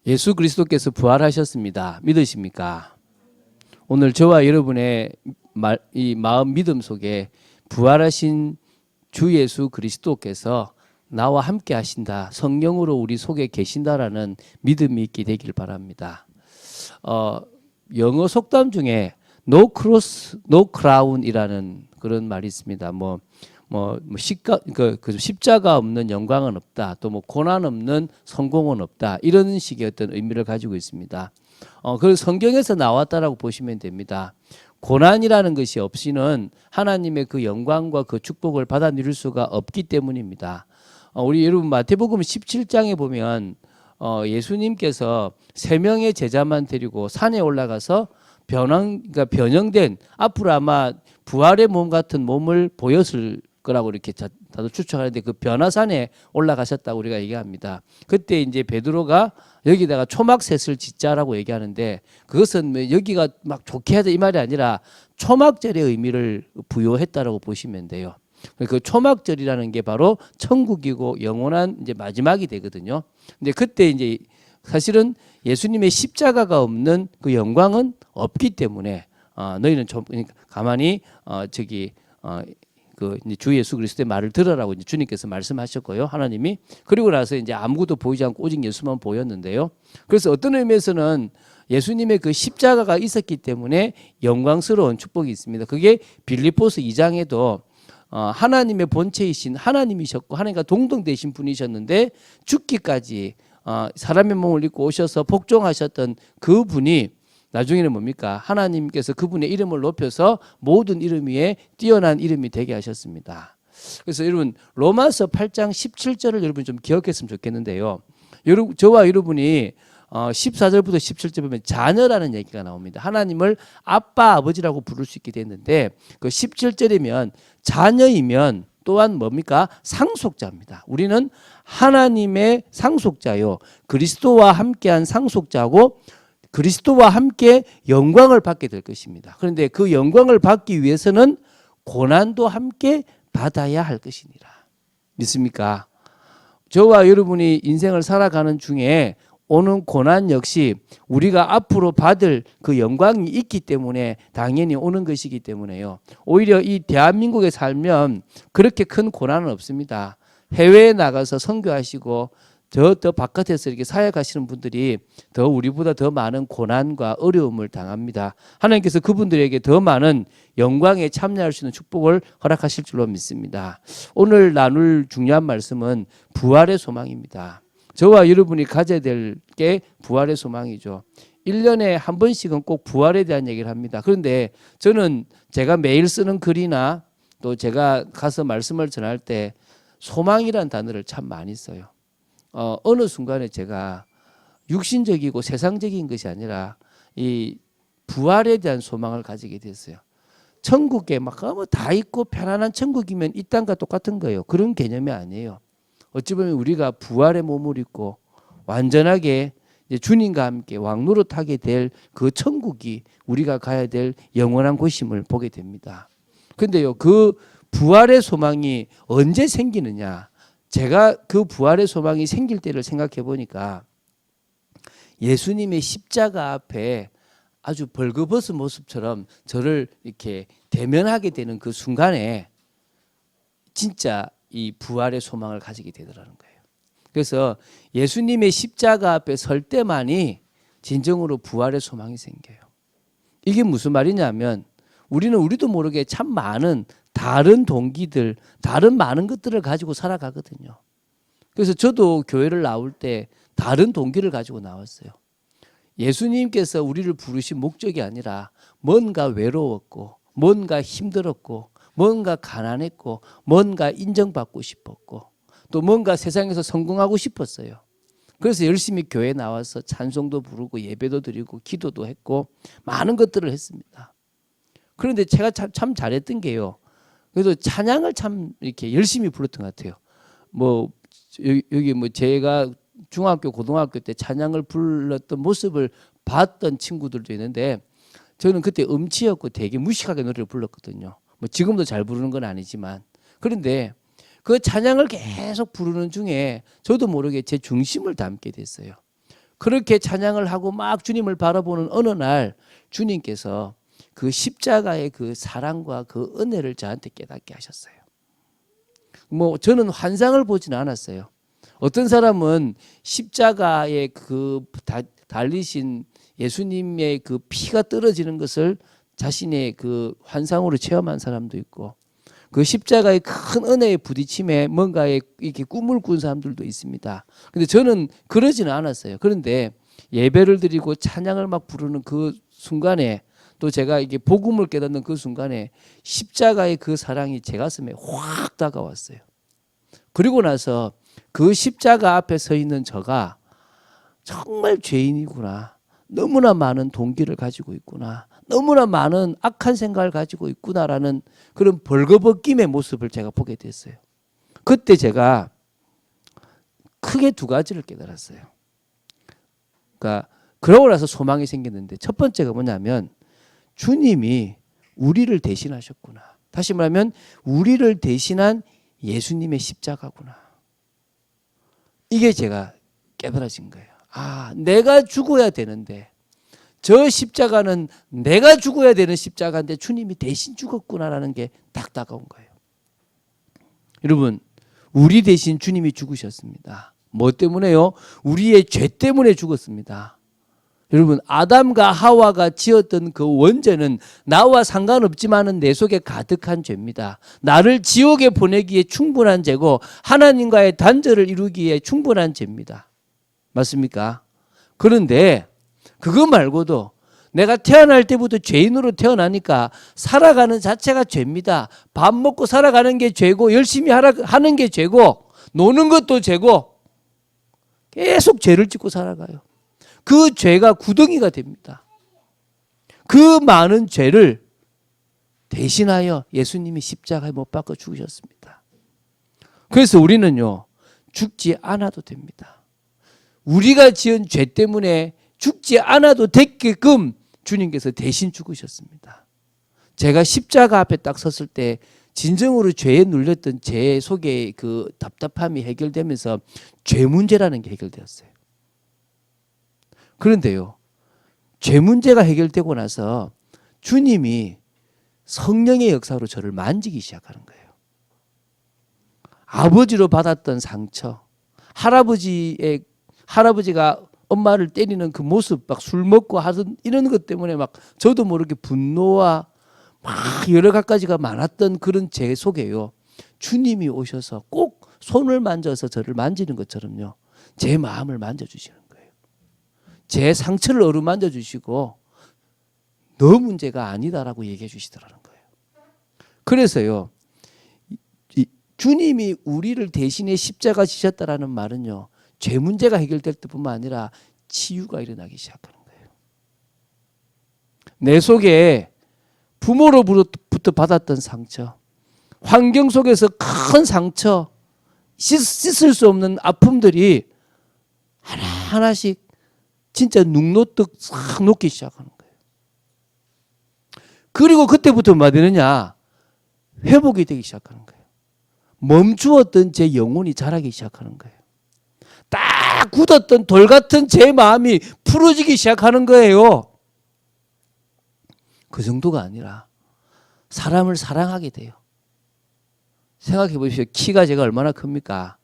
예수 그리스도께서 부활하셨습니다. 믿으십니까? 오늘 저와 여러분의 이 마음 믿음 속에 부활하신 주 예수 그리스도께서 나와 함께 하신다. 성령으로 우리 속에 계신다라는 믿음이 있게 되길 바랍니다. 영어 속담 중에 no cross, no crown이라는 그런 말이 있습니다. 십자가 없는 영광은 없다. 또 고난 없는 성공은 없다. 이런 식의 어떤 의미를 가지고 있습니다. 그래서 성경에서 나왔다라고 보시면 됩니다. 고난이라는 것이 없이는 하나님의 그 영광과 그 축복을 받아 누릴 수가 없기 때문입니다. 우리 여러분 마태복음 17장에 보면 예수님께서 3명의 제자만 데리고 산에 올라가서 변형된 앞으로 아마 부활의 몸 같은 몸을 보였을 거라고 이렇게 다들 추측하는데 그 변화산에 올라가셨다고 우리가 얘기합니다. 그때 이제 베드로가 여기다가 초막셋을 짓자라고 얘기하는데 그것은 여기가 막 좋게 하자 이 말이 아니라 초막절의 의미를 부여했다라고 보시면 돼요. 그 초막절이라는 게 바로 천국이고 영원한 이제 마지막이 되거든요. 근데 그때 이제 사실은 예수님의 십자가가 없는 그 영광은 없기 때문에 너희는 좀 가만히 그 주 예수 그리스도의 말을 들으라고 이제 주님께서 말씀하셨고요. 하나님이 그리고 나서 이제 아무것도 보이지 않고 오직 예수만 보였는데요. 그래서 어떤 의미에서는 예수님의 그 십자가가 있었기 때문에 영광스러운 축복이 있습니다. 그게 빌립보서 2장에도 하나님의 본체이신 하나님이셨고 하나님과 동등되신 분이셨는데 죽기까지 사람의 몸을 입고 오셔서 복종하셨던 그 분이 나중에는 뭡니까? 하나님께서 그분의 이름을 높여서 모든 이름 위에 뛰어난 이름이 되게 하셨습니다. 그래서 여러분 로마서 8장 17절을 여러분 좀 기억했으면 좋겠는데요. 저와 여러분이 14절부터 17절 보면 자녀라는 얘기가 나옵니다. 하나님을 아빠 아버지라고 부를 수 있게 됐는데 그 17절이면 자녀이면 또한 뭡니까? 상속자입니다. 우리는 하나님의 상속자요. 그리스도와 함께한 상속자고 그리스도와 함께 영광을 받게 될 것입니다. 그런데 그 영광을 받기 위해서는 고난도 함께 받아야 할 것이니라. 믿습니까? 저와 여러분이 인생을 살아가는 중에 오는 고난 역시 우리가 앞으로 받을 그 영광이 있기 때문에 당연히 오는 것이기 때문에요. 오히려 이 대한민국에 살면 그렇게 큰 고난은 없습니다. 해외에 나가서 선교하시고 더 바깥에서 이렇게 사역하시는 분들이 더 우리보다 더 많은 고난과 어려움을 당합니다. 하나님께서 그분들에게 더 많은 영광에 참여할 수 있는 축복을 허락하실 줄로 믿습니다. 오늘 나눌 중요한 말씀은 부활의 소망입니다. 저와 여러분이 가져야 될 게 부활의 소망이죠. 1년에 한 번씩은 꼭 부활에 대한 얘기를 합니다. 그런데 저는 제가 매일 쓰는 글이나 또 제가 가서 말씀을 전할 때 소망이라는 단어를 참 많이 써요. 어느 순간에 제가 육신적이고 세상적인 것이 아니라 이 부활에 대한 소망을 가지게 됐어요. 천국에 막 다 있고 편안한 천국이면 이 땅과 똑같은 거예요. 그런 개념이 아니에요. 어찌 보면 우리가 부활의 몸을 입고 완전하게 이제 주님과 함께 왕노릇하게 될 그 천국이 우리가 가야 될 영원한 곳임을 보게 됩니다. 그런데요, 그 부활의 소망이 언제 생기느냐? 제가 그 부활의 소망이 생길 때를 생각해 보니까 예수님의 십자가 앞에 아주 벌거벗은 모습처럼 저를 이렇게 대면하게 되는 그 순간에 진짜 이 부활의 소망을 가지게 되더라는 거예요. 그래서 예수님의 십자가 앞에 설 때만이 진정으로 부활의 소망이 생겨요. 이게 무슨 말이냐면 우리도 모르게 참 많은 다른 동기들, 다른 많은 것들을 가지고 살아가거든요. 그래서 저도 교회를 나올 때 다른 동기를 가지고 나왔어요. 예수님께서 우리를 부르신 목적이 아니라 뭔가 외로웠고, 뭔가 힘들었고, 뭔가 가난했고, 뭔가 인정받고 싶었고, 또 뭔가 세상에서 성공하고 싶었어요. 그래서 열심히 교회에 나와서 찬송도 부르고 예배도 드리고 기도도 했고 많은 것들을 했습니다. 그런데 제가 참 잘했던 게요. 그래도 찬양을 참 이렇게 열심히 불렀던 것 같아요. 여기 제가 중학교, 고등학교 때 찬양을 불렀던 모습을 봤던 친구들도 있는데 저는 그때 음치였고 되게 무식하게 노래를 불렀거든요. 지금도 잘 부르는 건 아니지만 그런데 그 찬양을 계속 부르는 중에 저도 모르게 제 중심을 담게 됐어요. 그렇게 찬양을 하고 막 주님을 바라보는 어느 날 주님께서 그 십자가의 그 사랑과 그 은혜를 저한테 깨닫게 하셨어요. 뭐 저는 환상을 보지는 않았어요. 어떤 사람은 십자가에 그 달리신 예수님의 그 피가 떨어지는 것을 자신의 그 환상으로 체험한 사람도 있고, 그 십자가의 큰 은혜의 부딪힘에 뭔가에 이렇게 꿈을 꾼 사람들도 있습니다. 근데 저는 그러지는 않았어요. 그런데 예배를 드리고 찬양을 막 부르는 그 순간에, 또 제가 이게 복음을 깨닫는 그 순간에 십자가의 그 사랑이 제 가슴에 확 다가왔어요. 그리고 나서 그 십자가 앞에 서 있는 저가 정말 죄인이구나, 너무나 많은 동기를 가지고 있구나, 너무나 많은 악한 생각을 가지고 있구나라는 그런 벌거벗김의 모습을 제가 보게 됐어요. 그때 제가 크게 두 가지를 깨달았어요. 그러니까 그러고 나서 소망이 생겼는데, 첫 번째가 뭐냐면 주님이 우리를 대신하셨구나. 다시 말하면 우리를 대신한 예수님의 십자가구나. 이게 제가 깨달아진 거예요. 아, 내가 죽어야 되는데, 저 십자가는 내가 죽어야 되는 십자가인데 주님이 대신 죽었구나라는 게 딱 다가온 거예요. 여러분, 우리 대신 주님이 죽으셨습니다. 뭐 때문에요? 우리의 죄 때문에 죽었습니다. 여러분, 아담과 하와가 지었던 그 원죄는 나와 상관없지만은 내 속에 가득한 죄입니다. 나를 지옥에 보내기에 충분한 죄고 하나님과의 단절을 이루기에 충분한 죄입니다. 맞습니까? 그런데 그거 말고도 내가 태어날 때부터 죄인으로 태어나니까 살아가는 자체가 죄입니다. 밥 먹고 살아가는 게 죄고, 열심히 하는 게 죄고, 노는 것도 죄고, 계속 죄를 짓고 살아가요. 그 죄가 구덩이가 됩니다. 그 많은 죄를 대신하여 예수님이 십자가에 못 박아 죽으셨습니다. 그래서 우리는요, 죽지 않아도 됩니다. 우리가 지은 죄 때문에 죽지 않아도 되게끔 주님께서 대신 죽으셨습니다. 제가 십자가 앞에 딱 섰을 때 진정으로 죄에 눌렸던 제 속의 그 답답함이 해결되면서 죄 문제라는 게 해결되었어요. 그런데요, 죄 문제가 해결되고 나서 주님이 성령의 역사로 저를 만지기 시작하는 거예요. 아버지로 받았던 상처, 할아버지가 엄마를 때리는 그 모습, 막 술 먹고 하던 이런 것 때문에 막 저도 모르게 분노와 막 여러 가지가 많았던 그런 제 속에요, 주님이 오셔서 꼭 손을 만져서 저를 만지는 것처럼요, 제 마음을 만져주시는 거예요. 제 상처를 어루만져 주시고 너 문제가 아니다라고 얘기해 주시더라는 거예요. 그래서요, 주님이 우리를 대신해 십자가 지셨다라는 말은요, 죄 문제가 해결될 때뿐만 아니라 치유가 일어나기 시작하는 거예요. 내 속에 부모로부터 받았던 상처, 환경 속에서 큰 상처, 씻을 수 없는 아픔들이 하나하나씩 진짜 눅놓듯 싹 녹기 시작하는 거예요. 그리고 그때부터 뭐가 되느냐? 회복이 되기 시작하는 거예요. 멈추었던 제 영혼이 자라기 시작하는 거예요. 딱 굳었던 돌 같은 제 마음이 풀어지기 시작하는 거예요. 그 정도가 아니라 사람을 사랑하게 돼요. 생각해 보십시오. 키가 제가 얼마나 큽니까?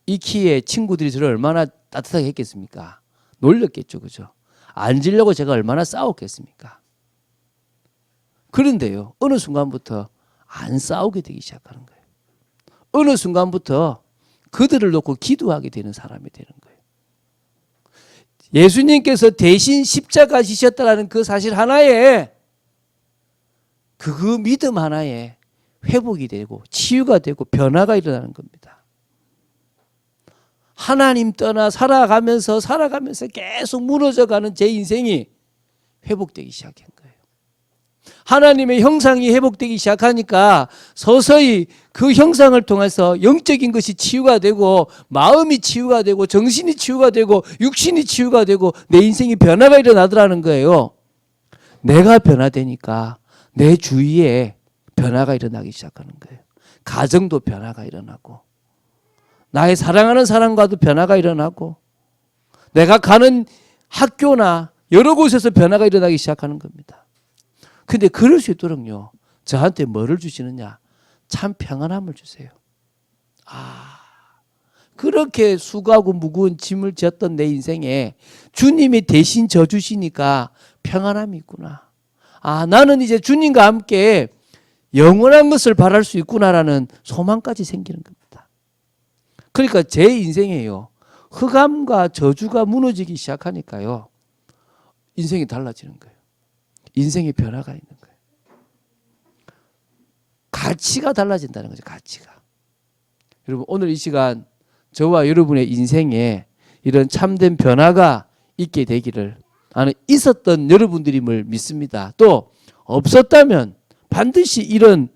이 키에 친구들이 저를 얼마나 따뜻하게 했겠습니까? 놀렸겠죠, 그죠? 앉으려고 제가 얼마나 싸웠겠습니까? 그런데요, 어느 순간부터 안 싸우게 되기 시작하는 거예요. 어느 순간부터 그들을 놓고 기도하게 되는 사람이 되는 거예요. 예수님께서 대신 십자가 지셨다라는 그 사실 하나에, 그 믿음 하나에 회복이 되고 치유가 되고 변화가 일어나는 겁니다. 하나님 떠나 살아가면서 계속 무너져가는 제 인생이 회복되기 시작한 거예요. 하나님의 형상이 회복되기 시작하니까 서서히 그 형상을 통해서 영적인 것이 치유가 되고, 마음이 치유가 되고, 정신이 치유가 되고, 육신이 치유가 되고, 내 인생이 변화가 일어나더라는 거예요. 내가 변화되니까 내 주위에 변화가 일어나기 시작하는 거예요. 가정도 변화가 일어나고, 나의 사랑하는 사람과도 변화가 일어나고, 내가 가는 학교나 여러 곳에서 변화가 일어나기 시작하는 겁니다. 근데 그럴 수 있도록요, 저한테 뭐를 주시느냐? 참 평안함을 주세요. 그렇게 수고하고 무거운 짐을 졌던 내 인생에 주님이 대신 져주시니까 평안함이 있구나. 나는 이제 주님과 함께 영원한 것을 바랄 수 있구나라는 소망까지 생기는 겁니다. 그러니까 제 인생에요, 흑암과 저주가 무너지기 시작하니까요, 인생이 달라지는 거예요. 인생의 변화가 있는 거예요. 가치가 달라진다는 거죠. 가치가. 여러분, 오늘 이 시간 저와 여러분의 인생에 이런 참된 변화가 있게 되기를, 나는 있었던 여러분들임을 믿습니다. 또 없었다면 반드시 이런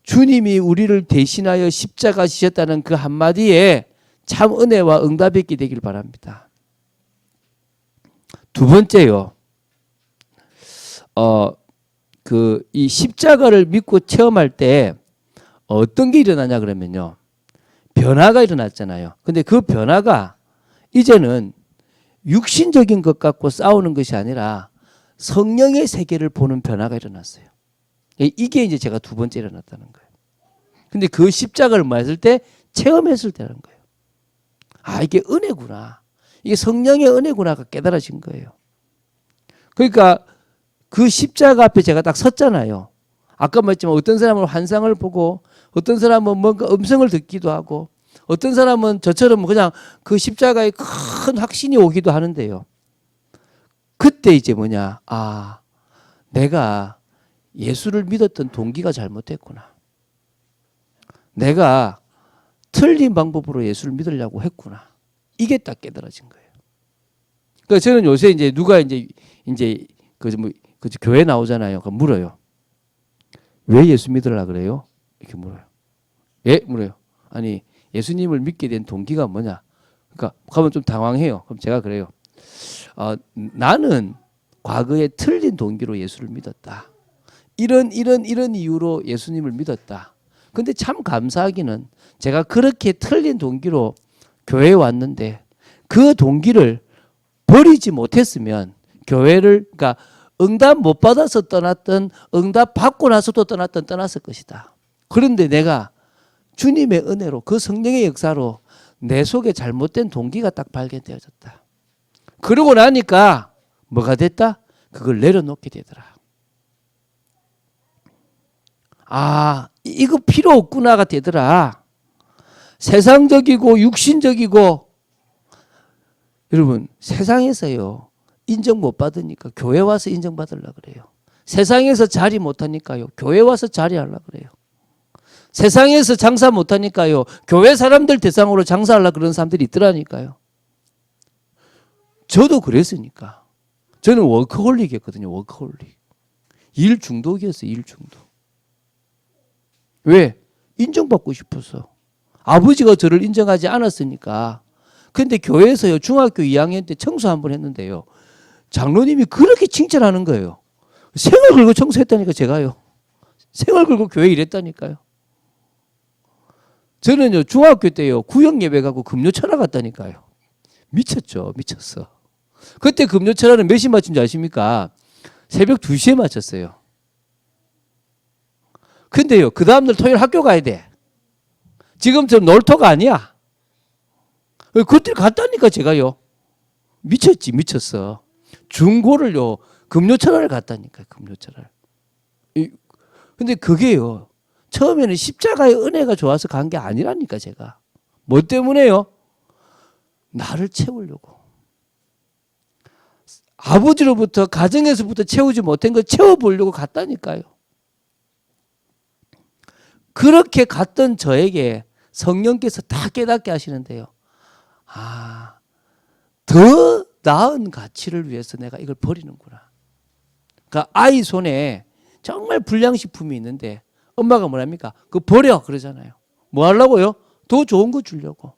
주님이 우리를 대신하여 십자가 지셨다는 그 한마디에 참 은혜와 응답이 있게 되길 바랍니다. 두 번째요, 이 십자가를 믿고 체험할 때 어떤 게 일어나냐 그러면요, 변화가 일어났잖아요. 근데 그 변화가 이제는 육신적인 것 갖고 싸우는 것이 아니라 성령의 세계를 보는 변화가 일어났어요. 이게 이제 제가 두 번째 일어났다는 거예요. 근데 그 십자가를 맞을 때 체험했을 때라는 거예요. 이게 은혜구나. 이게 성령의 은혜구나가 깨달아진 거예요. 그러니까 그 십자가 앞에 제가 딱 섰잖아요. 아까 말했지만 어떤 사람은 환상을 보고, 어떤 사람은 뭔가 음성을 듣기도 하고, 어떤 사람은 저처럼 그냥 그 십자가에 큰 확신이 오기도 하는데요. 그때 이제 뭐냐, 내가 예수를 믿었던 동기가 잘못됐구나. 내가 틀린 방법으로 예수를 믿으려고 했구나. 이게 딱 깨달아진 거예요. 그러니까 저는 요새 이제 누가 이제 교회 나오잖아요. 그럼 물어요. 왜 예수 믿으려고 그래요? 이렇게 물어요. 예? 물어요. 아니, 예수님을 믿게 된 동기가 뭐냐? 그러니까 가면 좀 당황해요. 그럼 제가 그래요. 나는 과거에 틀린 동기로 예수를 믿었다. 이런 이유로 예수님을 믿었다. 근데 참 감사하기는 제가 그렇게 틀린 동기로 교회에 왔는데 그 동기를 버리지 못했으면 교회를, 그러니까 응답 못 받아서 떠났던, 응답 받고 나서도 떠났던 떠났을 것이다. 그런데 내가 주님의 은혜로, 그 성령의 역사로 내 속에 잘못된 동기가 딱 발견되어졌다. 그러고 나니까 뭐가 됐다? 그걸 내려놓게 되더라. 이거 필요 없구나가 되더라. 세상적이고 육신적이고, 여러분 세상에서요 인정 못 받으니까 교회 와서 인정받으려고 그래요. 세상에서 자리 못하니까요 교회 와서 자리하려고 그래요. 세상에서 장사 못하니까요 교회 사람들 대상으로 장사하려고 그러는 사람들이 있더라니까요. 저도 그랬으니까. 저는 워커홀릭이었거든요. 워커홀릭. 일 중독이었어요. 일 중독. 왜? 인정받고 싶어서. 아버지가 저를 인정하지 않았으니까. 근데 교회에서요 중학교 2학년 때 청소 한번 했는데요 장로님이 그렇게 칭찬하는 거예요. 생을 걸고 청소했다니까 제가요. 생을 걸고 교회 일했다니까요. 저는요 중학교 때요 구역 예배 가고 금요철학 갔다니까요. 미쳤죠. 미쳤어. 그때 금요철학은 몇 시 맞춘 줄 아십니까? 새벽 2시에 맞췄어요. 근데요 그 다음날 토요일 학교 가야 돼. 지금처럼 놀토가 아니야. 그때 갔다니까 제가요. 미쳤지. 미쳤어. 중고를요 금요철학을 갔다니까. 금요철학. 근데 그게요 처음에는 십자가의 은혜가 좋아서 간 게 아니라니까. 제가 뭐 때문에요? 나를 채우려고. 아버지로부터 가정에서부터 채우지 못한 걸 채워보려고 갔다니까요. 그렇게 갔던 저에게 성령께서 다 깨닫게 하시는데요. 더 나은 가치를 위해서 내가 이걸 버리는구나. 그러니까 아이 손에 정말 불량식품이 있는데 엄마가 뭐랍니까? 그거 버려 그러잖아요. 뭐 하려고요? 더 좋은 거 주려고.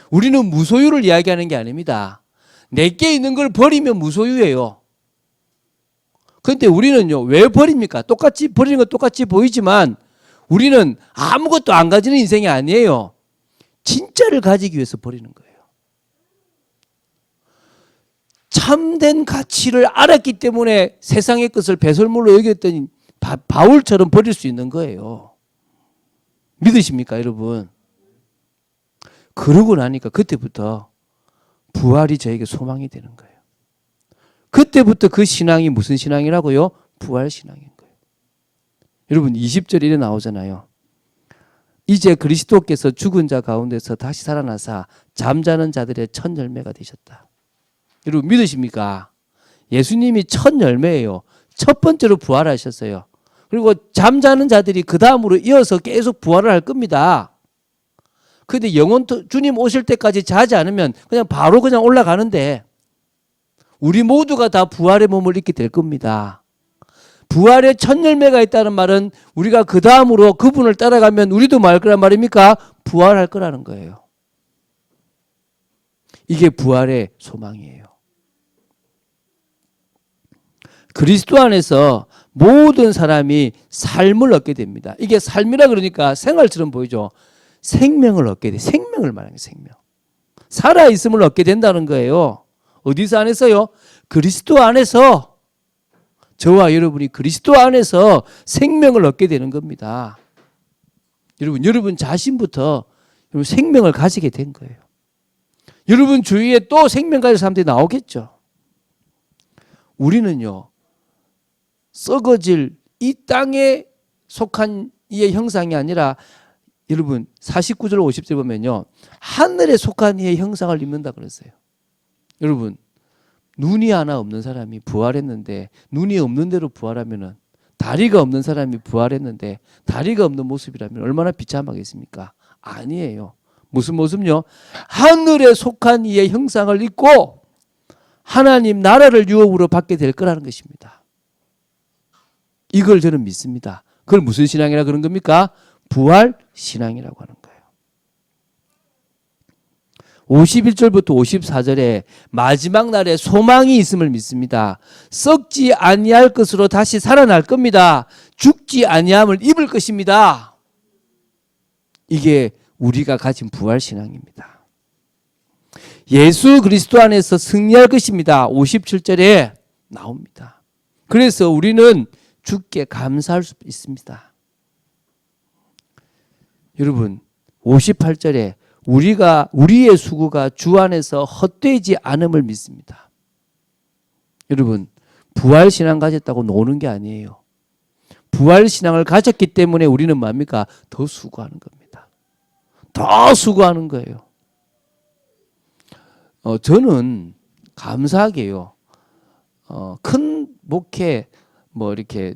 우리는 무소유를 이야기하는 게 아닙니다. 내게 있는 걸 버리면 무소유예요. 그런데 우리는요 왜 버립니까? 똑같이 버리는 건 똑같이 보이지만 우리는 아무것도 안 가지는 인생이 아니에요. 진짜를 가지기 위해서 버리는 거예요. 참된 가치를 알았기 때문에 세상의 것을 배설물로 여겼더니 바울처럼 버릴 수 있는 거예요. 믿으십니까, 여러분? 그러고 나니까 그때부터 부활이 저에게 소망이 되는 거예요. 그때부터 그 신앙이 무슨 신앙이라고요? 부활 신앙인 거예요. 여러분 20절 이래 나오잖아요. 이제 그리스도께서 죽은 자 가운데서 다시 살아나사 잠자는 자들의 첫 열매가 되셨다. 여러분 믿으십니까? 예수님이 첫 열매예요. 첫 번째로 부활하셨어요. 그리고 잠자는 자들이 그 다음으로 이어서 계속 부활을 할 겁니다. 그런데 주님 오실 때까지 자지 않으면 그냥 바로 그냥 올라가는데 우리 모두가 다 부활의 몸을 입게 될 겁니다. 부활의 첫 열매가 있다는 말은 우리가 그 다음으로 그분을 따라가면 우리도 말 거란 말입니까? 부활할 거라는 거예요. 이게 부활의 소망이에요. 그리스도 안에서 모든 사람이 삶을 얻게 됩니다. 이게 삶이라 그러니까 생활처럼 보이죠. 생명을 얻게 돼. 생명을 말하는 거예요. 생명. 살아있음을 얻게 된다는 거예요. 어디서 안에서요? 그리스도 안에서. 저와 여러분이 그리스도 안에서 생명을 얻게 되는 겁니다. 여러분 자신부터 생명을 가지게 된 거예요. 여러분 주위에 또 생명 가진 사람들이 나오겠죠. 우리는요, 썩어질 이 땅에 속한 이의 형상이 아니라 여러분 49절 50절 보면요, 하늘에 속한 이의 형상을 입는다 그랬어요. 여러분 눈이 하나 없는 사람이 부활했는데 눈이 없는 대로 부활하면은, 다리가 없는 사람이 부활했는데 다리가 없는 모습이라면 얼마나 비참하겠습니까? 아니에요. 무슨 모습요? 하늘에 속한 이의 형상을 입고 하나님 나라를 유업으로 받게 될 거라는 것입니다. 이걸 저는 믿습니다. 그걸 무슨 신앙이라 그런 겁니까? 부활 신앙이라고 하는 거예요. 51절부터 54절에 마지막 날에 소망이 있음을 믿습니다. 썩지 아니할 것으로 다시 살아날 겁니다. 죽지 아니함을 입을 것입니다. 이게 우리가 가진 부활 신앙입니다. 예수 그리스도 안에서 승리할 것입니다. 57절에 나옵니다. 그래서 우리는 주께 감사할 수 있습니다. 여러분 58절에 우리의 수고가 주 안에서 헛되지 않음을 믿습니다. 여러분 부활 신앙 가졌다고 노는 게 아니에요. 부활 신앙을 가졌기 때문에 우리는 뭡니까? 더 수고하는 겁니다. 더 수고하는 거예요. 저는 감사하게요. 큰 목회 이렇게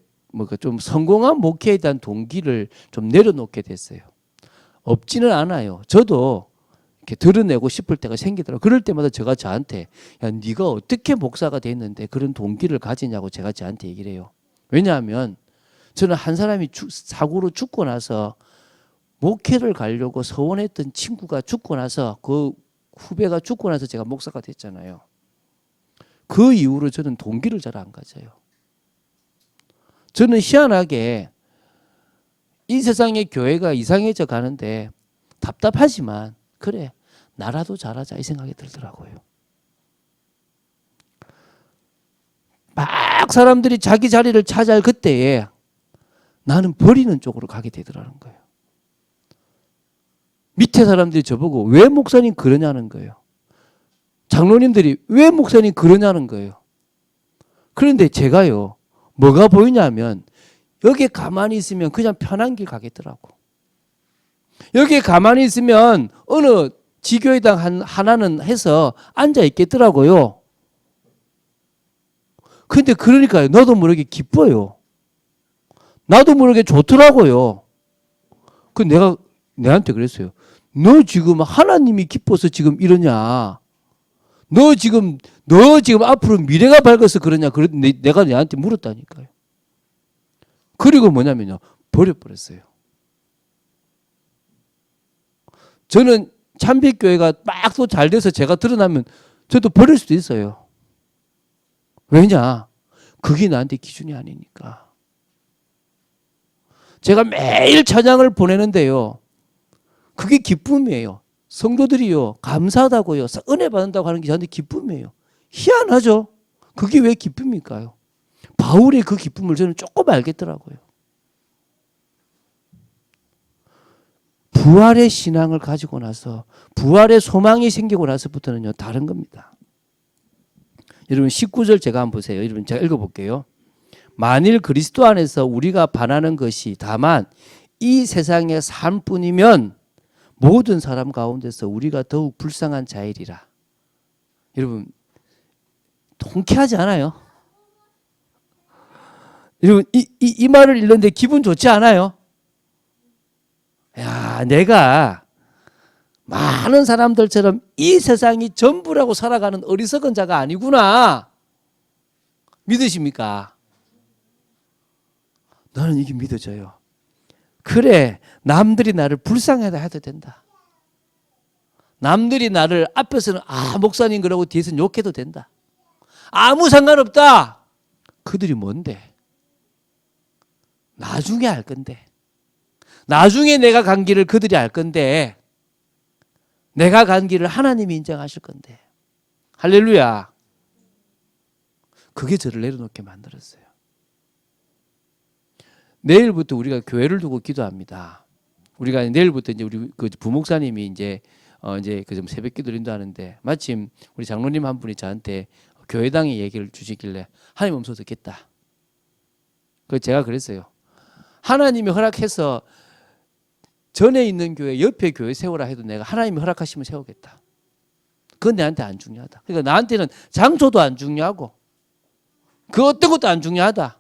좀 성공한 목회에 대한 동기를 좀 내려놓게 됐어요. 없지는 않아요. 저도 이렇게 드러내고 싶을 때가 생기더라고요. 그럴 때마다 제가 저한테 야, 네가 어떻게 목사가 됐는데 그런 동기를 가지냐고 제가 저한테 얘기를 해요. 왜냐하면 저는 한 사람이 사고로 죽고 나서 목회를 가려고 서원했던 친구가 죽고 나서 그 후배가 죽고 나서 제가 목사가 됐잖아요. 그 이후로 저는 동기를 잘 안 가져요. 저는 희한하게 이 세상의 교회가 이상해져 가는데 답답하지만 그래 나라도 잘하자 이 생각이 들더라고요. 막 사람들이 자기 자리를 차지할 그때에 나는 버리는 쪽으로 가게 되더라는 거예요. 밑에 사람들이 저보고 왜 목사님 그러냐는 거예요. 장로님들이 왜 목사님 그러냐는 거예요. 그런데 제가요 뭐가 보이냐면 여기에 가만히 있으면 그냥 편한 길 가겠더라고. 여기에 가만히 있으면 어느 지교회당 하나는 해서 앉아 있겠더라고요. 근데 그러니까요. 나도 모르게 기뻐요. 나도 모르게 좋더라고요. 그 내가 내한테 그랬어요. 너 지금 하나님이 기뻐서 지금 이러냐? 너 지금 앞으로 미래가 밝아서 그러냐? 내가 내한테 물었다니까요. 그리고 뭐냐면요. 버려버렸어요. 저는 참빛교회가 막 또 잘 돼서 제가 드러나면 저도 버릴 수도 있어요. 왜냐? 그게 나한테 기준이 아니니까. 제가 매일 찬양을 보내는데요. 그게 기쁨이에요. 성도들이요. 감사하다고요. 은혜 받는다고 하는 게 저한테 기쁨이에요. 희한하죠? 그게 왜 기쁨일까요? 바울의 그 기쁨을 저는 조금 알겠더라고요. 부활의 신앙을 가지고 나서 부활의 소망이 생기고 나서부터는요 다른 겁니다. 여러분 19절 제가 한번 보세요. 여러분 제가 읽어볼게요. 만일 그리스도 안에서 우리가 바라는 것이 다만 이 세상의 삶뿐이면 모든 사람 가운데서 우리가 더욱 불쌍한 자이리라. 여러분 통쾌하지 않아요? 여러분 이 말을 읽는데 기분 좋지 않아요? 야, 내가 많은 사람들처럼 이 세상이 전부라고 살아가는 어리석은 자가 아니구나. 믿으십니까? 나는 이게 믿어져요. 그래, 남들이 나를 불쌍하다 해도 된다. 남들이 나를 앞에서는 목사님 그러고 뒤에서는 욕해도 된다. 아무 상관없다. 그들이 뭔데? 나중에 알 건데. 나중에 내가 간 길을 그들이 알 건데 내가 간 길을 하나님이 인정하실 건데. 할렐루야. 그게 저를 내려놓게 만들었어요. 내일부터 우리가 교회를 두고 기도합니다. 우리가 내일부터 이제 우리 그 부목사님이 이제 그 좀 새벽 기도 인도하는데 마침 우리 장로님 한 분이 저한테 교회당의 얘기를 주시길래 하나님 음소 듣겠다. 그래서 제가 그랬어요. 하나님이 허락해서 전에 있는 교회 옆에 교회 세우라 해도 내가 하나님이 허락하시면 세우겠다. 그건 내한테 안 중요하다. 그러니까 나한테는 장소도 안 중요하고 그 어떤 것도 안 중요하다.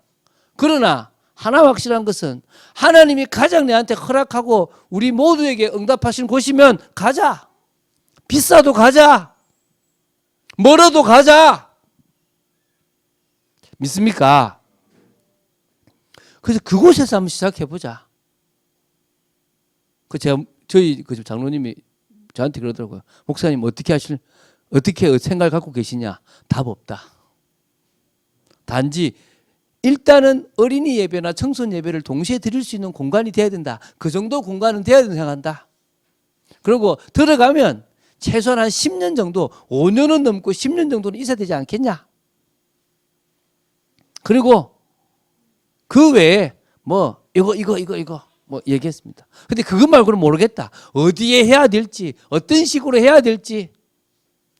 그러나 하나 확실한 것은 하나님이 가장 내한테 허락하고 우리 모두에게 응답하신 곳이면 가자. 비싸도 가자. 멀어도 가자. 믿습니까? 그래서 그곳에서 한번 시작해보자. 저희 그 장로님이 저한테 그러더라고요. 목사님 어떻게 생각을 갖고 계시냐? 답 없다. 단지 일단은 어린이 예배나 청소년 예배를 동시에 드릴 수 있는 공간이 돼야 된다. 그 정도 공간은 돼야 된다고 생각한다. 그리고 들어가면 최소한 한 10년 정도, 5년은 넘고 10년 정도는 있어야 되지 않겠냐? 그리고 그 외에 뭐 이거 뭐 얘기했습니다. 근데 그것 말고는 모르겠다. 어디에 해야 될지, 어떤 식으로 해야 될지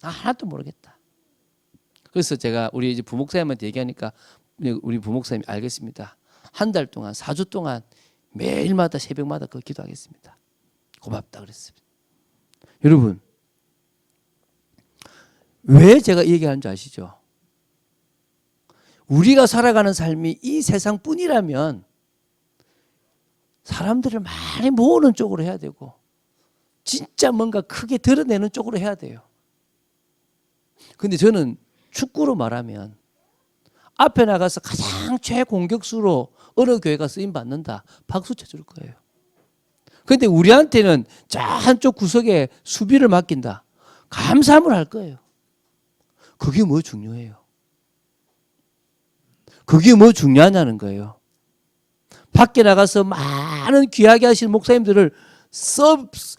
하나도 모르겠다. 그래서 제가 우리 이제 부목사님한테 얘기하니까 우리 부목사님이 알겠습니다. 한 달 동안, 4주 동안 매일마다 새벽마다 그 기도하겠습니다. 고맙다 그랬습니다. 여러분, 왜 제가 이 얘기하는 줄 아시죠? 우리가 살아가는 삶이 이 세상뿐이라면 사람들을 많이 모으는 쪽으로 해야 되고 진짜 뭔가 크게 드러내는 쪽으로 해야 돼요. 근데 저는 축구로 말하면 앞에 나가서 가장 최공격수로 어느 교회가 쓰임받는다. 박수 쳐줄 거예요. 그런데 우리한테는 저 한쪽 구석에 수비를 맡긴다. 감사함을 할 거예요. 그게 뭐 중요해요? 그게 뭐 중요하냐는 거예요. 밖에 나가서 많은 귀하게 하시는 목사님들을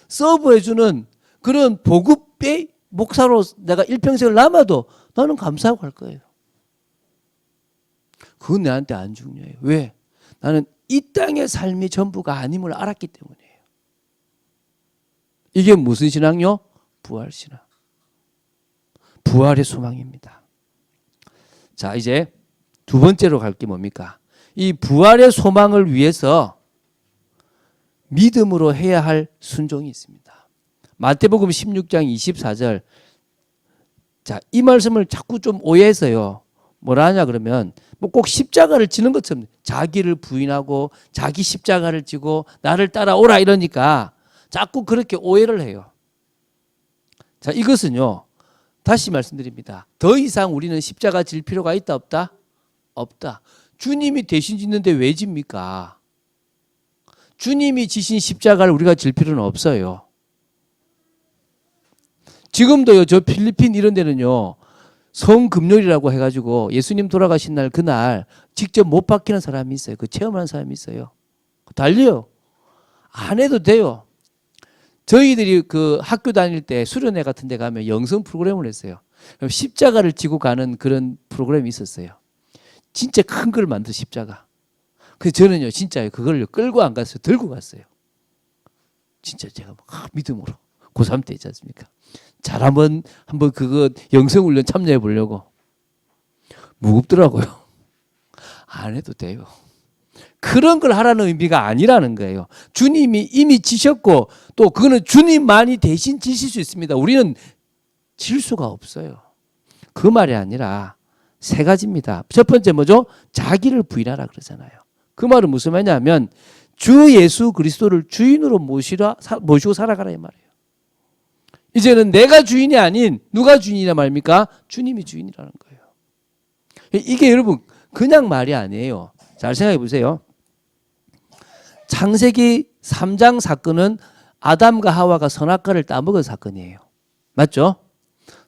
서브해주는 그런 보급의 목사로 내가 일평생을 남아도 나는 감사하고 갈 거예요. 그건 내한테 안 중요해요. 왜? 나는 이 땅의 삶이 전부가 아님을 알았기 때문이에요. 이게 무슨 신앙요? 부활신앙. 부활의 소망입니다. 자, 이제 두 번째로 갈 게 뭡니까? 이 부활의 소망을 위해서 믿음으로 해야 할 순종이 있습니다. 마태복음 16장 24절. 자, 이 말씀을 자꾸 좀 오해해서요. 뭐라 하냐 그러면 뭐 꼭 십자가를 지는 것처럼 자기를 부인하고 자기 십자가를 지고 나를 따라오라 이러니까 자꾸 그렇게 오해를 해요. 자, 이것은요. 다시 말씀드립니다. 더 이상 우리는 십자가 질 필요가 있다 없다? 없다. 주님이 대신 짓는데 왜 집니까? 주님이 지신 십자가를 우리가 질 필요는 없어요. 지금도요. 저 필리핀 이런 데는요. 성금요일이라고 해가지고 예수님 돌아가신 날 그날 직접 못 박히는 사람이 있어요. 그 체험하는 사람이 있어요. 달려요. 안 해도 돼요. 저희들이 그 학교 다닐 때 수련회 같은 데 가면 영성 프로그램을 했어요. 십자가를 지고 가는 그런 프로그램이 있었어요. 진짜 큰 걸 만든 십자가. 그래서 저는요, 진짜 그걸 끌고 안 갔어요. 들고 갔어요. 진짜 제가 막 믿음으로. 고3 때 있지 않습니까? 잘 한번 그거 영성훈련 참여해 보려고. 무겁더라고요. 안 해도 돼요. 그런 걸 하라는 의미가 아니라는 거예요. 주님이 이미 지셨고 또 그거는 주님만이 대신 지실 수 있습니다. 우리는 질 수가 없어요. 그 말이 아니라 세 가지입니다. 첫 번째 뭐죠? 자기를 부인하라 그러잖아요. 그 말은 무슨 말이냐면 주 예수 그리스도를 주인으로 모시고 살아가라 이 말이에요. 이제는 내가 주인이 아닌 누가 주인이란 말입니까? 주님이 주인이라는 거예요. 이게 여러분 그냥 말이 아니에요. 잘 생각해 보세요. 창세기 3장 사건은 아담과 하와가 선악과를 따먹은 사건이에요. 맞죠?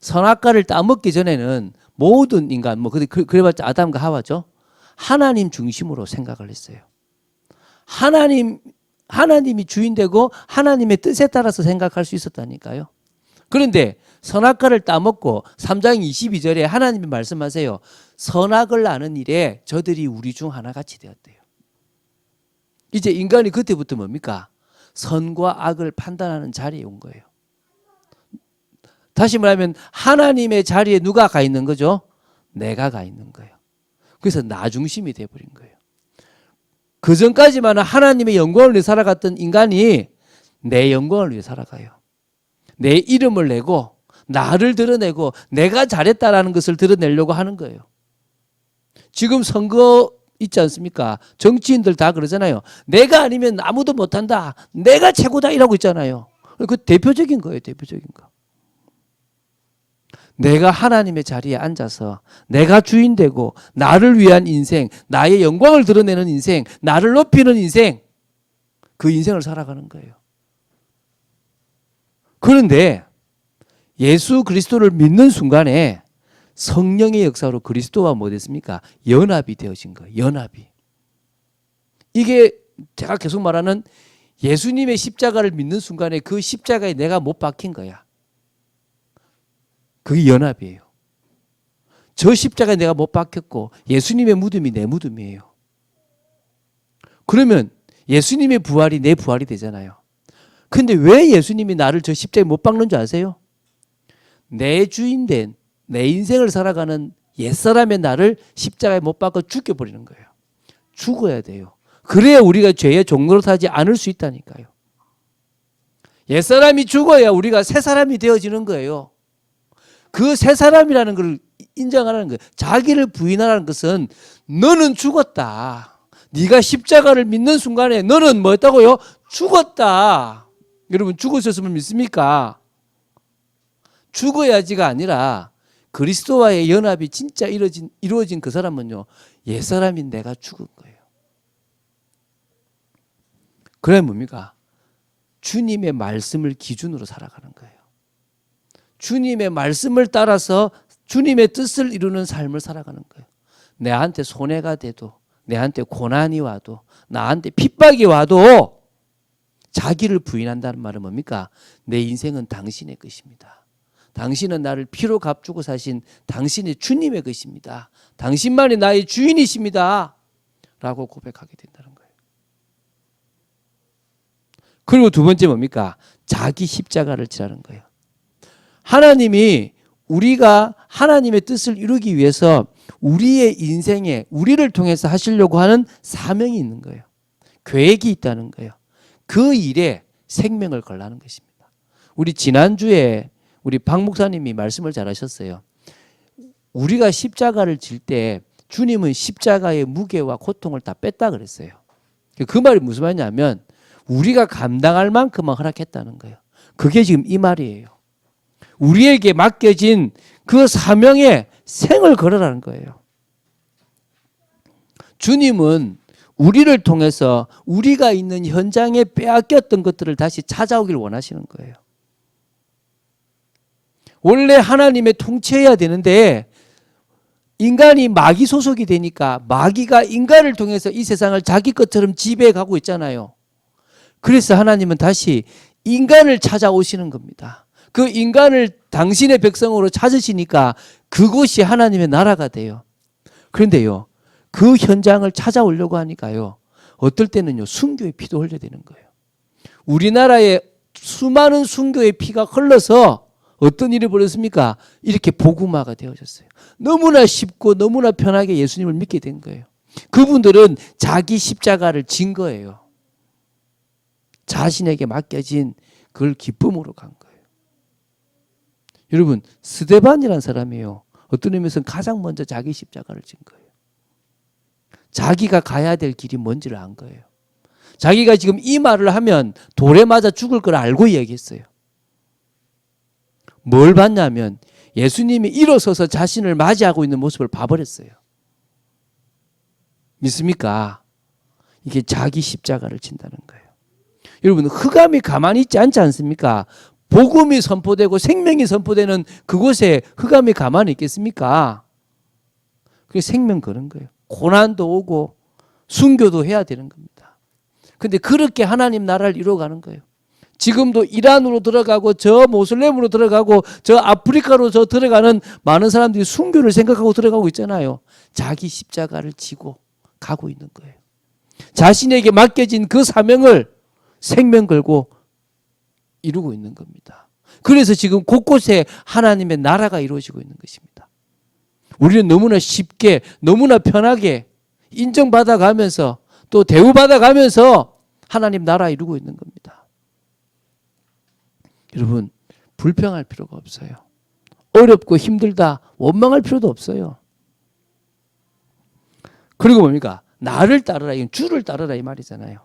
선악과를 따먹기 전에는 모든 인간, 그래봤자 아담과 하와죠. 하나님 중심으로 생각을 했어요. 하나님이 주인되고 하나님의 뜻에 따라서 생각할 수 있었다니까요. 그런데 선악과를 따먹고 3장 22절에 하나님이 말씀하세요. 선악을 아는 일에 저들이 우리 중 하나같이 되었대요. 이제 인간이 그때부터 뭡니까? 선과 악을 판단하는 자리에 온 거예요. 다시 말하면 하나님의 자리에 누가 가 있는 거죠? 내가 가 있는 거예요. 그래서 나 중심이 돼버린 거예요. 그 전까지만은 하나님의 영광을 위해 살아갔던 인간이 내 영광을 위해 살아가요. 내 이름을 내고 나를 드러내고 내가 잘했다라는 것을 드러내려고 하는 거예요. 지금 선거 있지 않습니까? 정치인들 다 그러잖아요. 내가 아니면 아무도 못한다. 내가 최고다 이라고 있잖아요. 그 대표적인 거예요. 대표적인 거. 내가 하나님의 자리에 앉아서 내가 주인 되고 나를 위한 인생, 나의 영광을 드러내는 인생, 나를 높이는 인생, 그 인생을 살아가는 거예요. 그런데 예수 그리스도를 믿는 순간에 성령의 역사로 그리스도와 뭐 됐습니까? 연합이 되어진 거예요. 연합이. 이게 제가 계속 말하는 예수님의 십자가를 믿는 순간에 그 십자가에 내가 못 박힌 거야. 그게 연합이에요. 저 십자가에 내가 못 박혔고 예수님의 무덤이 내 무덤이에요. 그러면 예수님의 부활이 내 부활이 되잖아요. 근데 왜 예수님이 나를 저 십자가에 못 박는 줄 아세요? 내 주인된 내 인생을 살아가는 옛사람의 나를 십자가에 못 박아 죽여버리는 거예요. 죽어야 돼요. 그래야 우리가 죄의 종노릇하지 않을 수 있다니까요. 옛사람이 죽어야 우리가 새 사람이 되어지는 거예요. 그 새 사람이라는 걸 인정하라는 거예요. 자기를 부인하라는 것은 너는 죽었다. 네가 십자가를 믿는 순간에 너는 뭐였다고요? 죽었다. 여러분 죽으셨으면 믿습니까? 죽어야지가 아니라 그리스도와의 연합이 진짜 이루어진 그 사람은요. 옛사람인 내가 죽은 거예요. 그래 뭡니까? 주님의 말씀을 기준으로 살아가는 거예요. 주님의 말씀을 따라서 주님의 뜻을 이루는 삶을 살아가는 거예요. 내한테 손해가 돼도 내한테 고난이 와도 나한테 핍박이 와도 자기를 부인한다는 말은 뭡니까? 내 인생은 당신의 것입니다. 당신은 나를 피로 값주고 사신 당신의 주님의 것입니다. 당신만이 나의 주인이십니다. 라고 고백하게 된다는 거예요. 그리고 두 번째 뭡니까? 자기 십자가를 지라는 거예요. 하나님이 우리가 하나님의 뜻을 이루기 위해서 우리의 인생에 우리를 통해서 하시려고 하는 사명이 있는 거예요. 계획이 있다는 거예요. 그 일에 생명을 걸라는 것입니다. 우리 지난주에 우리 박 목사님이 말씀을 잘하셨어요. 우리가 십자가를 질 때 주님은 십자가의 무게와 고통을 다 뺐다 그랬어요. 그 말이 무슨 말이냐면 우리가 감당할 만큼만 허락했다는 거예요. 그게 지금 이 말이에요. 우리에게 맡겨진 그 사명에 생을 걸으라는 거예요. 주님은 우리를 통해서 우리가 있는 현장에 빼앗겼던 것들을 다시 찾아오길 원하시는 거예요. 원래 하나님의 통치해야 되는데 인간이 마귀 소속이 되니까 마귀가 인간을 통해서 이 세상을 자기 것처럼 지배해 가고 있잖아요. 그래서 하나님은 다시 인간을 찾아오시는 겁니다. 그 인간을 당신의 백성으로 찾으시니까 그곳이 하나님의 나라가 돼요. 그런데요, 그 현장을 찾아오려고 하니까요, 어떨 때는요, 순교의 피도 흘려야 되는 거예요. 우리나라에 수많은 순교의 피가 흘러서 어떤 일이 벌어졌습니까? 이렇게 복음화가 되어졌어요. 너무나 쉽고 너무나 편하게 예수님을 믿게 된 거예요. 그분들은 자기 십자가를 진 거예요. 자신에게 맡겨진 그걸 기쁨으로 간 거예요. 여러분, 스데반이라는 사람이에요. 어떤 의미에서는 가장 먼저 자기 십자가를 진 거예요. 자기가 가야 될 길이 뭔지를 안 거예요. 자기가 지금 이 말을 하면 돌에 맞아 죽을 걸 알고 얘기했어요. 뭘 봤냐면 예수님이 일어서서 자신을 맞이하고 있는 모습을 봐버렸어요. 믿습니까? 이게 자기 십자가를 진다는 거예요. 여러분, 흑암이 가만히 있지 않지 않습니까? 복음이 선포되고 생명이 선포되는 그곳에 흑암이 가만히 있겠습니까? 그게 생명 그런 거예요. 고난도 오고 순교도 해야 되는 겁니다. 그런데 그렇게 하나님 나라를 이루어가는 거예요. 지금도 이란으로 들어가고 저 모슬렘으로 들어가고 저 아프리카로 저 들어가는 많은 사람들이 순교를 생각하고 들어가고 있잖아요. 자기 십자가를 지고 가고 있는 거예요. 자신에게 맡겨진 그 사명을 생명 걸고 이루고 있는 겁니다. 그래서 지금 곳곳에 하나님의 나라가 이루어지고 있는 것입니다. 우리는 너무나 쉽게 너무나 편하게 인정받아 가면서 또 대우받아 가면서 하나님 나라 이루고 있는 겁니다. 여러분, 불평할 필요가 없어요. 어렵고 힘들다 원망할 필요도 없어요. 그리고 뭡니까? 나를 따르라, 이건 주를 따르라 이 말이잖아요.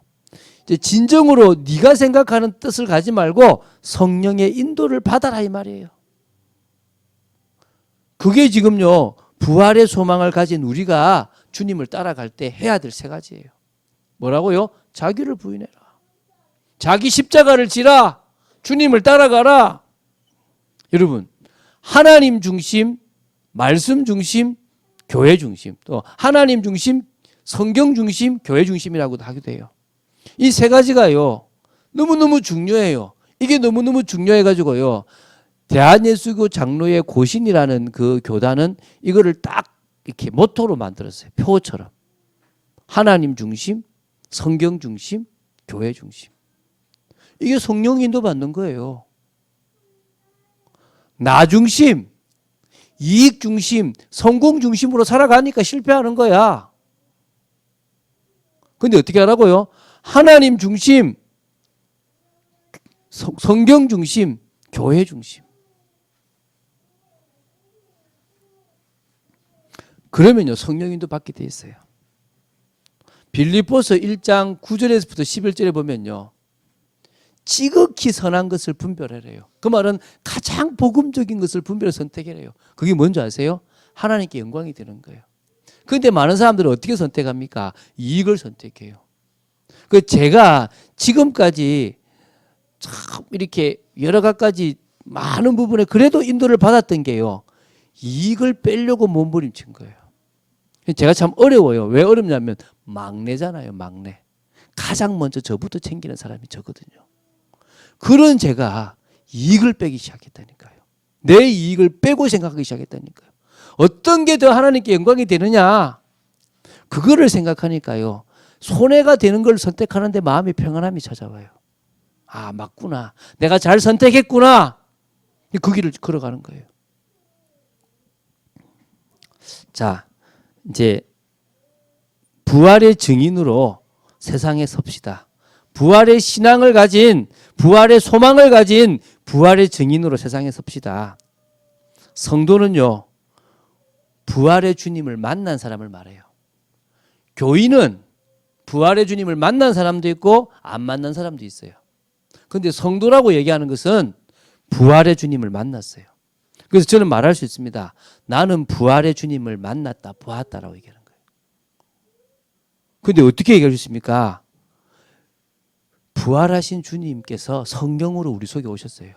이제 진정으로 네가 생각하는 뜻을 가지 말고 성령의 인도를 받아라 이 말이에요. 그게 지금요, 부활의 소망을 가진 우리가 주님을 따라갈 때 해야 될 세 가지예요. 뭐라고요? 자기를 부인해라. 자기 십자가를 지라. 주님을 따라가라. 여러분, 하나님 중심, 말씀 중심, 교회 중심, 또 하나님 중심, 성경 중심, 교회 중심이라고도 하기도 해요. 이 세 가지가요, 너무너무 중요해요. 이게 너무너무 중요해가지고요, 대한예수교 장로의 고신이라는 그 교단은 이거를 딱 이렇게 모토로 만들었어요. 표어처럼. 하나님 중심, 성경 중심, 교회 중심. 이게 성령 인도 받는 거예요. 나 중심, 이익 중심, 성공 중심으로 살아가니까 실패하는 거야. 근데 어떻게 하라고요? 하나님 중심, 성경 중심, 교회 중심. 그러면요, 성령 인도 받게 돼 있어요. 빌립보서 1장 9절에서부터 11절에 보면요, 지극히 선한 것을 분별하래요. 그 말은 가장 복음적인 것을 분별해 선택해래요. 그게 뭔지 아세요? 하나님께 영광이 되는 거예요. 그런데 많은 사람들은 어떻게 선택합니까? 이익을 선택해요. 그 제가 지금까지 참 이렇게 여러 가지 많은 부분에 그래도 인도를 받았던 게요, 이익을 빼려고 몸부림친 거예요. 제가 참 어려워요. 왜 어렵냐면 막내잖아요. 막내. 가장 먼저 저부터 챙기는 사람이 저거든요. 그런 제가 이익을 빼기 시작했다니까요. 내 이익을 빼고 생각하기 시작했다니까요. 어떤 게 더 하나님께 영광이 되느냐, 그거를 생각하니까요, 손해가 되는 걸 선택하는데 마음이 평안함이 찾아와요. 아, 맞구나. 내가 잘 선택했구나. 그 길을 걸어가는 거예요. 자, 이제 부활의 증인으로 세상에 섭시다. 부활의 신앙을 가진, 부활의 소망을 가진 부활의 증인으로 세상에 섭시다. 성도는요, 부활의 주님을 만난 사람을 말해요. 교인은 부활의 주님을 만난 사람도 있고 안 만난 사람도 있어요. 그런데 성도라고 얘기하는 것은 부활의 주님을 만났어요. 그래서 저는 말할 수 있습니다. 나는 부활의 주님을 만났다, 보았다라고 얘기하는 거예요. 그런데 어떻게 얘기할 수 있습니까? 부활하신 주님께서 성령으로 우리 속에 오셨어요.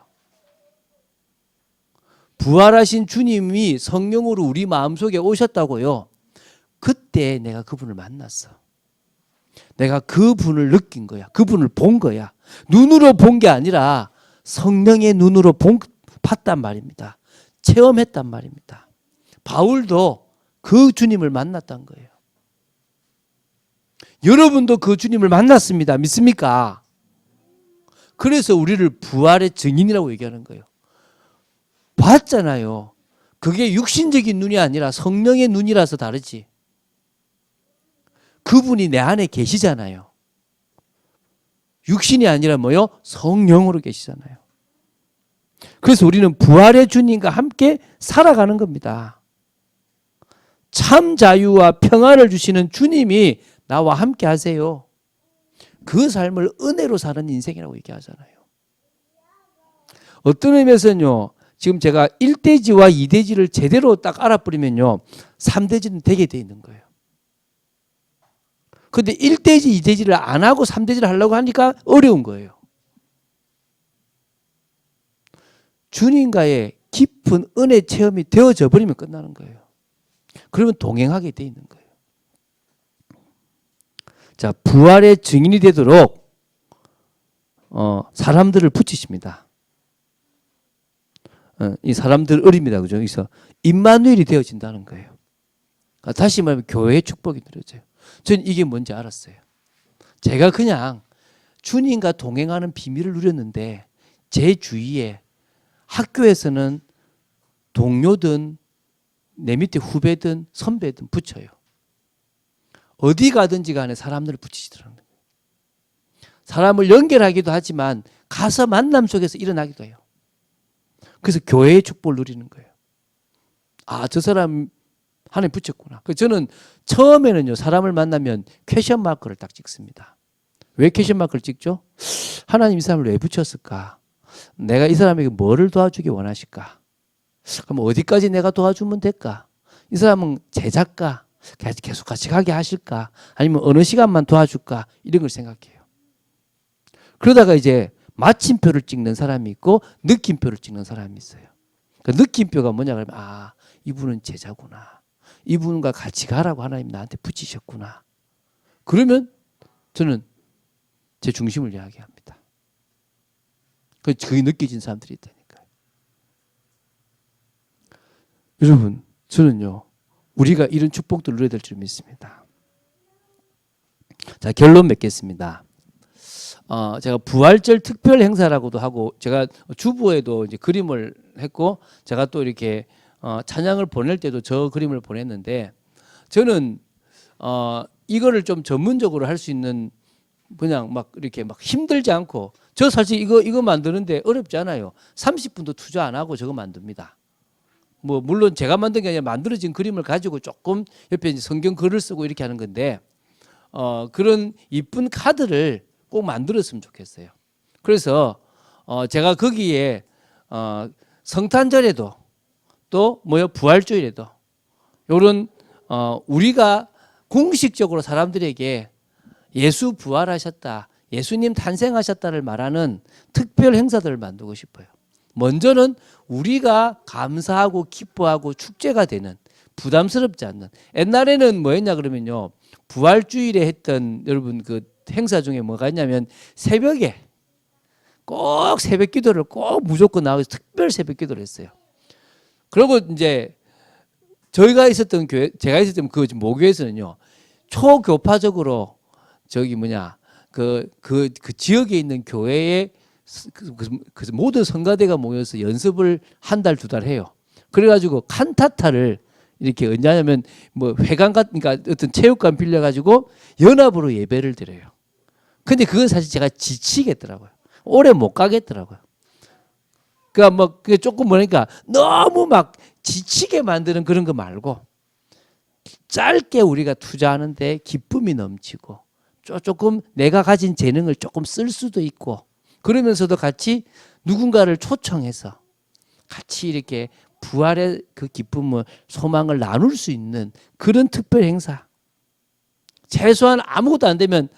부활하신 주님이 성령으로 우리 마음속에 오셨다고요. 그때 내가 그분을 만났어. 내가 그분을 느낀 거야. 그분을 본 거야. 눈으로 본 게 아니라 성령의 눈으로 봤단 말입니다. 체험했단 말입니다. 바울도 그 주님을 만났단 거예요. 여러분도 그 주님을 만났습니다. 믿습니까? 그래서 우리를 부활의 증인이라고 얘기하는 거예요. 봤잖아요. 그게 육신적인 눈이 아니라 성령의 눈이라서 다르지. 그분이 내 안에 계시잖아요. 육신이 아니라 뭐요? 성령으로 계시잖아요. 그래서 우리는 부활의 주님과 함께 살아가는 겁니다. 참 자유와 평안을 주시는 주님이 나와 함께 하세요. 그 삶을 은혜로 사는 인생이라고 얘기하잖아요. 어떤 의미에서는요, 지금 제가 1대지와 2대지를 제대로 딱 알아버리면요, 3대지는 되게 돼 있는 거예요. 근데 1대지, 2대지를 안 하고 3대지를 하려고 하니까 어려운 거예요. 주님과의 깊은 은혜 체험이 되어져 버리면 끝나는 거예요. 그러면 동행하게 돼 있는 거예요. 자, 부활의 증인이 되도록 사람들을 붙이십니다. 이 사람들 어립니다. 그죠? 그래서 임마누엘이 되어진다는 거예요. 다시 말하면 교회의 축복이 누려져요. 저는 이게 뭔지 알았어요. 제가 그냥 주님과 동행하는 비밀을 누렸는데 제 주위에 학교에서는 동료든 내 밑에 후배든 선배든 붙여요. 어디 가든지 간에 사람들을 붙이시더라고요. 사람을 연결하기도 하지만 가서 만남 속에서 일어나기도 해요. 그래서 교회의 축복을 누리는 거예요. 아, 저 사람 하나님 붙였구나. 그래서 저는 처음에는요, 사람을 만나면 퀘션 마크를 딱 찍습니다. 왜 퀘션 마크를 찍죠? 하나님 이 사람을 왜 붙였을까? 내가 이 사람에게 뭐를 도와주기 원하실까? 그럼 어디까지 내가 도와주면 될까? 이 사람은 제자일까? 계속 같이 가게 하실까? 아니면 어느 시간만 도와줄까? 이런 걸 생각해요. 그러다가 이제 마침표를 찍는 사람이 있고 느낌표를 찍는 사람이 있어요. 그 느낌표가 뭐냐 그러면 아, 이분은 제자구나. 이분과 같이 가라고 하나님 나한테 붙이셨구나. 그러면 저는 제 중심을 이야기합니다. 그게 느껴진 사람들이 있다니까요. 여러분, 저는요, 우리가 이런 축복도 누려야 될 줄 믿습니다. 자, 결론 맺겠습니다. 제가 부활절 특별 행사라고도 하고, 제가 주부에도 이제 그림을 했고, 제가 또 이렇게 찬양을 보낼 때도 저 그림을 보냈는데, 저는 이거를 좀 전문적으로 할 수 있는 그냥 막 이렇게 막 힘들지 않고, 저 사실 이거 만드는데 어렵지 않아요. 30분도 투자 안 하고 저거 만듭니다. 뭐 물론 제가 만든 게 아니라 만들어진 그림을 가지고 조금 옆에 이제 성경 글을 쓰고 이렇게 하는 건데, 그런 이쁜 카드를 꼭 만들었으면 좋겠어요. 그래서 제가 거기에 성탄절에도 또 부활주일에도 요런 우리가 공식적으로 사람들에게 예수 부활하셨다, 예수님 탄생하셨다를 말하는 특별 행사들을 만들고 싶어요. 먼저는 우리가 감사하고 기뻐하고 축제가 되는, 부담스럽지 않는. 옛날에는 뭐였냐 그러면요, 부활주일에 했던 여러분 그 행사 중에 뭐가 있냐면 새벽에 꼭 새벽 기도를 꼭 무조건 나와서 특별 새벽 기도를 했어요. 그리고 이제 저희가 있었던 교회, 제가 있었던 그 모교에서는요, 초교파적으로 그 지역에 있는 교회에 그 모든 성가대가 모여서 연습을 한 달, 두 달 해요. 그래가지고 칸타타를 이렇게 언제냐면 회관 같은, 그러니까 어떤 체육관 빌려가지고 연합으로 예배를 드려요. 근데 그건 사실 제가 지치겠더라고요. 오래 못 가겠더라고요. 그러니까 그게 조금 뭐니까 너무 막 지치게 만드는 그런 거 말고 짧게 우리가 투자하는데 기쁨이 넘치고 조금 내가 가진 재능을 조금 쓸 수도 있고 그러면서도 같이 누군가를 초청해서 같이 이렇게 부활의 그 기쁨을, 소망을 나눌 수 있는 그런 특별 행사. 최소한 아무것도 안 되면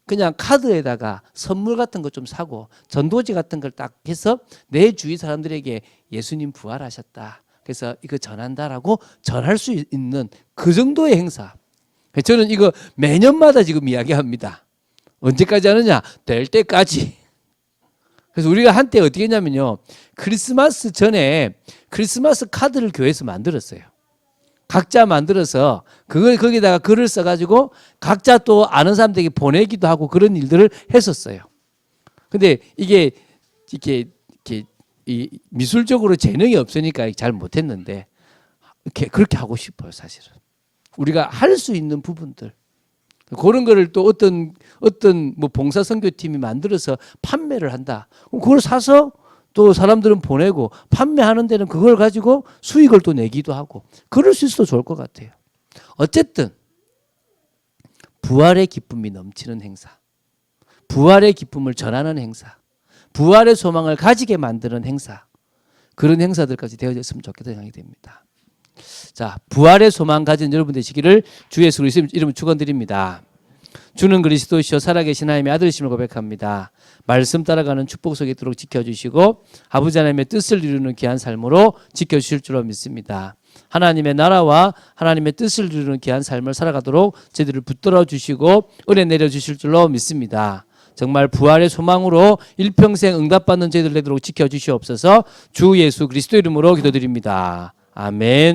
그냥 카드에다가 선물 같은 거 좀 사고 전도지 같은 걸 딱 해서 내 주위 사람들에게 예수님 부활하셨다, 그래서 이거 전한다라고 전할 수 있는 그 정도의 행사. 저는 이거 매년마다 지금 이야기합니다. 언제까지 하느냐? 될 때까지. 그래서 우리가 한때 어떻게 했냐면요. 크리스마스 전에 크리스마스 카드를 교회에서 만들었어요. 각자 만들어서 그걸 거기다가 글을 써가지고 각자 또 아는 사람들에게 보내기도 하고 그런 일들을 했었어요. 근데 이게 이 미술적으로 재능이 없으니까 잘 못했는데 그렇게 하고 싶어요, 사실은. 우리가 할 수 있는 부분들. 그런 거를 또 어떤 뭐 봉사 선교팀이 만들어서 판매를 한다. 그럼 그걸 사서 또 사람들은 보내고 판매하는 데는 그걸 가지고 수익을 또 내기도 하고 그럴 수 있어도 좋을 것 같아요. 어쨌든 부활의 기쁨이 넘치는 행사, 부활의 기쁨을 전하는 행사, 부활의 소망을 가지게 만드는 행사, 그런 행사들까지 되어졌으면 좋겠다는 생각이 됩니다. 자, 부활의 소망 가진 여러분 되시기를 주 예수 그리스도 이름으로 축원드립니다. 주는 그리스도시요 살아계신 하나님의 아들이심을 고백합니다. 말씀 따라가는 축복 속에 있도록 지켜주시고 아버지 하나님의 뜻을 이루는 귀한 삶으로 지켜주실 줄로 믿습니다. 하나님의 나라와 하나님의 뜻을 이루는 귀한 삶을 살아가도록 저희들을 붙들어 주시고 은혜 내려주실 줄로 믿습니다. 정말 부활의 소망으로 일평생 응답받는 저희들 되도록 지켜주시옵소서. 주 예수 그리스도 이름으로 기도드립니다. 아멘.